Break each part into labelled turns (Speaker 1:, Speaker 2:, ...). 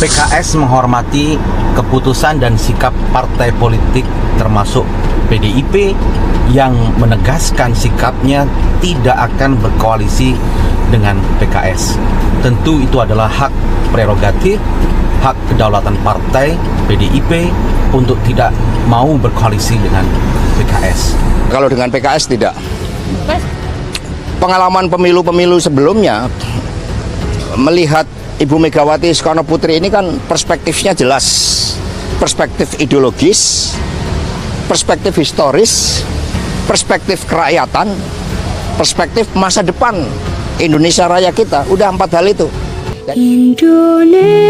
Speaker 1: PKS menghormati keputusan dan sikap partai politik termasuk PDIP yang menegaskan sikapnya tidak akan berkoalisi dengan PKS. Tentu itu adalah hak prerogatif, hak kedaulatan partai PDIP untuk tidak mau berkoalisi dengan PKS.
Speaker 2: Kalau dengan PKS tidak. Pengalaman pemilu-pemilu sebelumnya melihat Ibu Megawati Soekarno Putri ini kan perspektifnya jelas, perspektif ideologis, perspektif historis, perspektif kerakyatan, perspektif masa depan Indonesia Raya kita. Udah 4 hal itu.
Speaker 3: Indonesia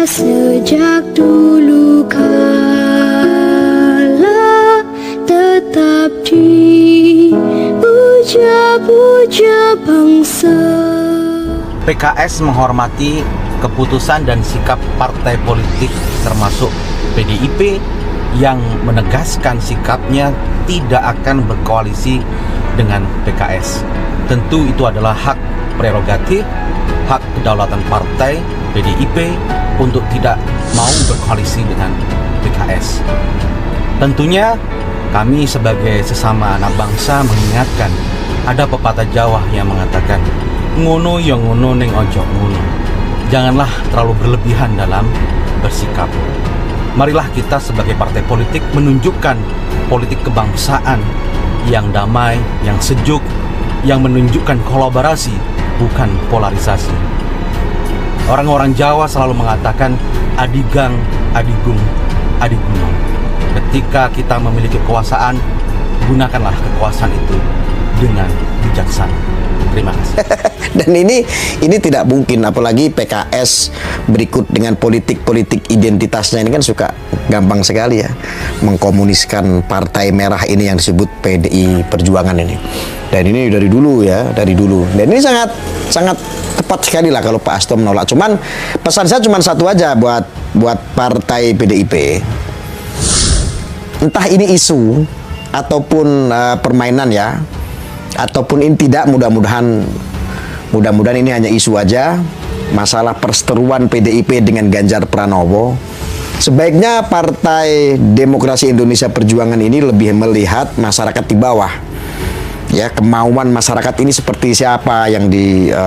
Speaker 3: sejak dulu kala tetap dipuja-puja bangsa.
Speaker 1: PKS menghormati keputusan dan sikap partai politik termasuk PDIP yang menegaskan sikapnya tidak akan berkoalisi dengan PKS. Tentu itu adalah hak prerogatif, hak kedaulatan partai PDIP untuk tidak mau berkoalisi dengan PKS. Tentunya kami sebagai sesama anak bangsa mengingatkan, ada pepatah Jawa yang mengatakan ngono ya ngono ning ojo ngono. Janganlah terlalu berlebihan dalam bersikap. Marilah kita sebagai partai politik menunjukkan politik kebangsaan yang damai, yang sejuk, yang menunjukkan kolaborasi, bukan polarisasi. Orang-orang Jawa selalu mengatakan adigang, adigung, adiguno. Ketika kita memiliki kekuasaan, gunakanlah kekuasaan itu dengan bijaksana. Terima kasih.
Speaker 4: Dan ini tidak mungkin, apalagi PKS berikut dengan politik identitasnya ini kan suka gampang sekali ya mengkomuniskan partai merah ini yang disebut PDI Perjuangan ini. Dan ini dari dulu ya, dari dulu. Dan ini sangat tepat sekali lah kalau Pak Hasto menolak. Cuman pesan saya cuma satu aja buat partai PDIP. Entah ini isu ataupun permainan ya, ataupun ini tidak, mudah-mudahan ini hanya isu aja, masalah perseteruan PDIP dengan Ganjar Pranowo. Sebaiknya Partai Demokrasi Indonesia Perjuangan ini lebih melihat masyarakat di bawah. Ya, kemauan masyarakat ini seperti siapa yang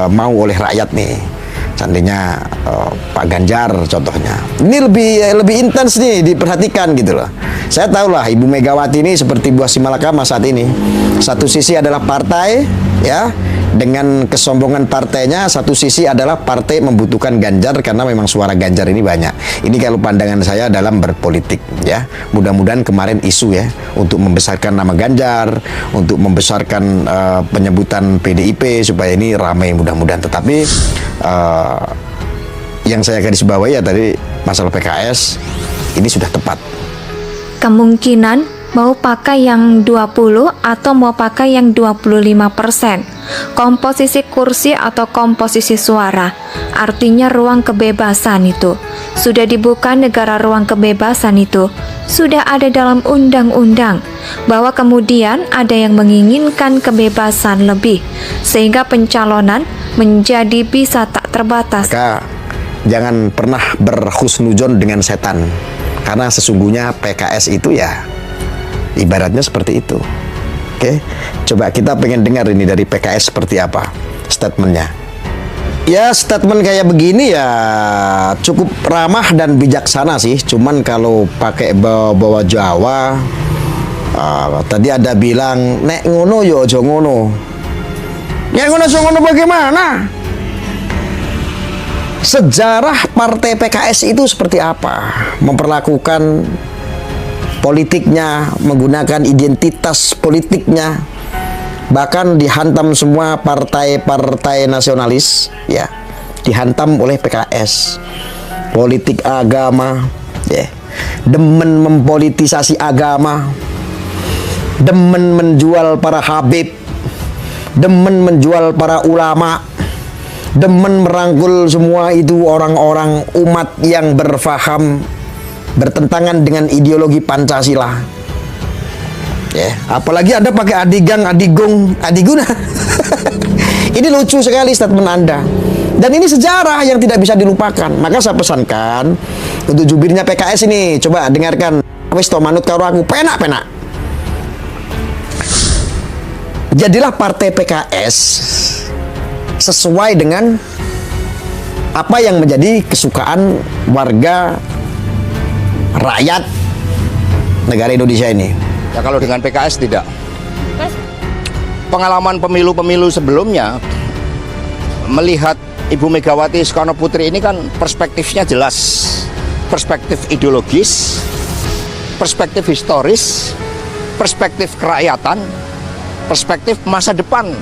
Speaker 4: mau oleh rakyat nih. Seandainya Pak Ganjar contohnya. Ini lebih intens nih diperhatikan gitu loh. Saya tahu lah Ibu Megawati ini seperti buah simalakama saat ini. Satu sisi adalah partai ya, dengan kesombongan partainya, satu sisi adalah partai membutuhkan Ganjar karena memang suara Ganjar ini banyak. Ini kalau pandangan saya dalam berpolitik ya. Mudah-mudahan kemarin isu ya untuk membesarkan nama Ganjar, untuk membesarkan penyebutan PDIP supaya ini ramai mudah-mudahan. Tetapi yang saya garis bawahi ya tadi masalah PKS ini sudah tepat.
Speaker 5: Kemungkinan mau pakai yang 20 atau mau pakai yang 25%. Komposisi kursi atau komposisi suara, artinya ruang kebebasan itu. Sudah dibuka negara ruang kebebasan itu. Sudah ada dalam undang-undang bahwa kemudian ada yang menginginkan kebebasan lebih sehingga pencalonan menjadi bisa tak terbatas.
Speaker 4: Maka jangan pernah berhusnudzon dengan setan. Karena sesungguhnya PKS itu ya ibaratnya seperti itu. Oke, coba kita pengen dengar ini dari PKS seperti apa statementnya. Ya, statement kayak begini ya cukup ramah dan bijaksana sih. Cuman kalau pakai bawa Jawa, tadi ada bilang nek ngono yo aja ngono. Nek ngono aja ngono bagaimana? Sejarah partai PKS itu seperti apa? Memperlakukan politiknya, menggunakan identitas politiknya, bahkan dihantam semua partai-partai nasionalis, ya, dihantam oleh PKS. Politik agama, ya, demen mempolitisasi agama, demen menjual para habib, demen menjual para ulama, demen merangkul semua itu orang-orang umat yang berfaham bertentangan dengan ideologi Pancasila. Ya, apalagi Anda pakai adigang, adigung, adiguna. Ini lucu sekali statement Anda. Dan ini sejarah yang tidak bisa dilupakan. Maka saya pesankan untuk jubirnya PKS ini, coba dengarkan. Wis to manut karo aku, penak-penak. Jadilah partai PKS sesuai dengan apa yang menjadi kesukaan warga rakyat negara Indonesia ini.
Speaker 2: Ya kalau dengan PKS tidak. Pengalaman pemilu-pemilu sebelumnya melihat Ibu Megawati Soekarno Putri ini kan perspektifnya jelas, perspektif ideologis, perspektif historis, perspektif kerakyatan, perspektif masa depan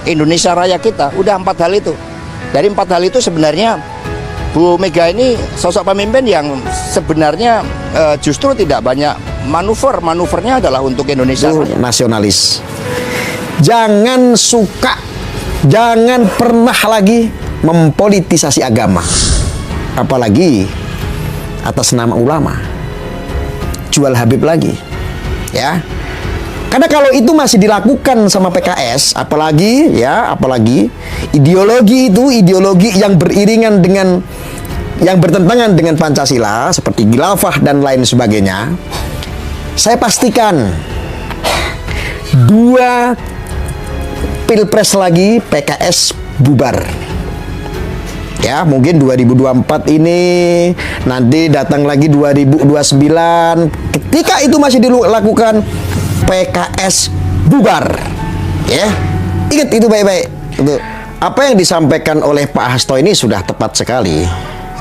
Speaker 2: Indonesia Raya kita. Udah 4 hal itu. Dari 4 hal itu sebenarnya Bu Mega ini sosok pemimpin yang sebenarnya justru tidak banyak manuvernya adalah untuk Indonesia Raya.
Speaker 4: Nasionalis. Jangan jangan pernah lagi mempolitisasi agama, apalagi atas nama ulama. Jual Habib lagi, ya. Karena kalau itu masih dilakukan sama PKS, apalagi ideologi yang beriringan dengan yang bertentangan dengan Pancasila seperti khilafah dan lain sebagainya, saya pastikan 2 pilpres lagi PKS bubar. Ya, mungkin 2024 ini, nanti datang lagi 2029. Ketika itu masih dilakukan, PKS bubar. Ya, ingat itu baik-baik. Apa yang disampaikan oleh Pak Hasto ini sudah tepat sekali.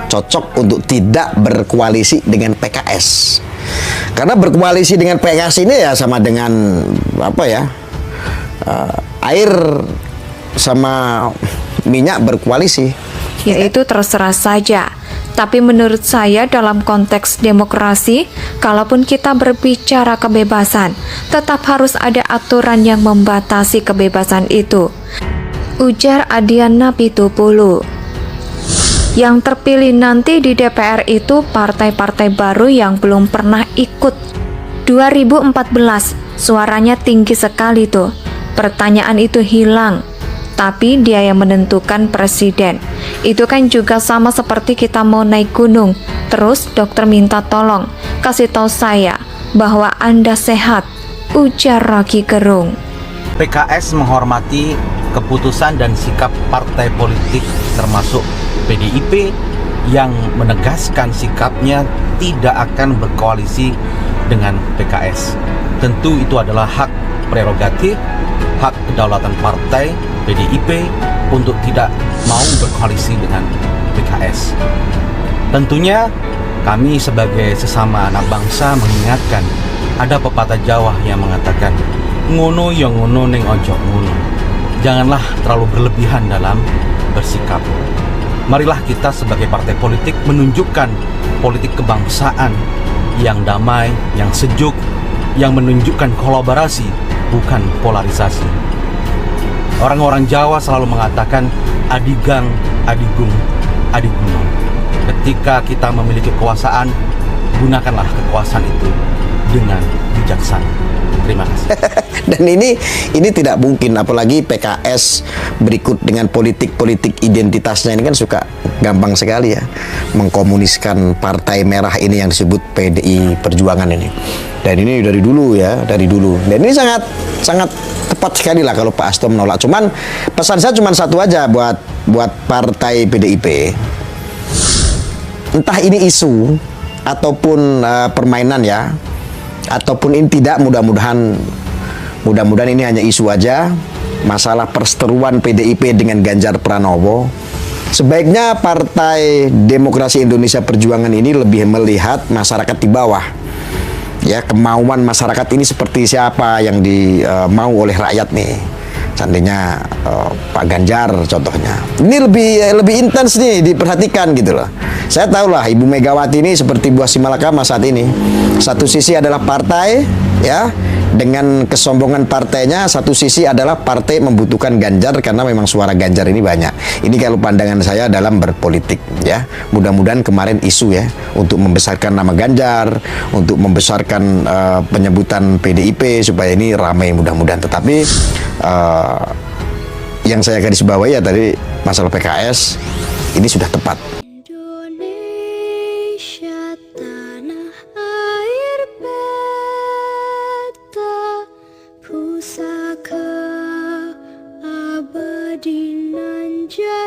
Speaker 4: Cocok untuk tidak berkoalisi dengan PKS. Karena berkoalisi dengan PKS ini ya sama dengan air sama minyak berkoalisi.
Speaker 5: Yaitu terserah saja. Tapi menurut saya dalam konteks demokrasi, kalaupun kita berbicara kebebasan, tetap harus ada aturan yang membatasi kebebasan itu. Ujar Adiana Pitupulu. Yang terpilih nanti di DPR itu partai-partai baru yang belum pernah ikut. 2014, suaranya tinggi sekali tuh. Pertanyaan itu hilang, tapi dia yang menentukan presiden. Itu kan juga sama seperti kita mau naik gunung, terus dokter minta tolong, kasih tahu saya bahwa Anda sehat, ujar Rocky Gerung.
Speaker 1: PKS menghormati keputusan dan sikap partai politik termasuk PDIP yang menegaskan sikapnya tidak akan berkoalisi dengan PKS. Tentu itu adalah hak prerogatif, hak kedaulatan partai PDIP untuk tidak mau berkoalisi dengan PKS. Tentunya kami sebagai sesama anak bangsa mengingatkan, ada pepatah Jawa yang mengatakan ngono yang ngono ning ojo ngono. Janganlah terlalu berlebihan dalam bersikap. Marilah kita sebagai partai politik menunjukkan politik kebangsaan yang damai, yang sejuk, yang menunjukkan kolaborasi, bukan polarisasi. Orang-orang Jawa selalu mengatakan adigang, adigung, adiguno. Ketika kita memiliki kekuasaan, gunakanlah kekuasaan itu dengan bijaksana. Terima kasih.
Speaker 4: Dan ini tidak mungkin, apalagi PKS berikut dengan politik identitasnya ini kan suka gampang sekali ya mengkomuniskan partai merah ini yang disebut PDI Perjuangan ini. Dan ini dari dulu ya, dari dulu. Dan ini sangat tepat sekali lah kalau Pak Hasto menolak. Cuman pesan saya cuma satu aja buat partai PDIP. Entah ini isu ataupun permainan ya, ataupun ini tidak, mudah-mudahan ini hanya isu aja, masalah perseteruan PDIP dengan Ganjar Pranowo. Sebaiknya Partai Demokrasi Indonesia Perjuangan ini lebih melihat masyarakat di bawah. Ya, kemauan masyarakat ini seperti siapa yang mau oleh rakyat nih. Seandainya Pak Ganjar contohnya. Ini lebih intens nih diperhatikan gitu loh. Saya tahu lah Ibu Megawati ini seperti buah simalakama saat ini. Satu sisi adalah partai ya, dengan kesombongan partainya, satu sisi adalah partai membutuhkan Ganjar karena memang suara Ganjar ini banyak. Ini kalau pandangan saya dalam berpolitik ya. Mudah-mudahan kemarin isu ya untuk membesarkan nama Ganjar, untuk membesarkan penyebutan PDIP supaya ini ramai mudah-mudahan. Tetapi yang saya garis bawahi ya tadi masalah PKS ini sudah tepat.
Speaker 3: Indonesia tanah air beta, pusaka abadi nan jaya.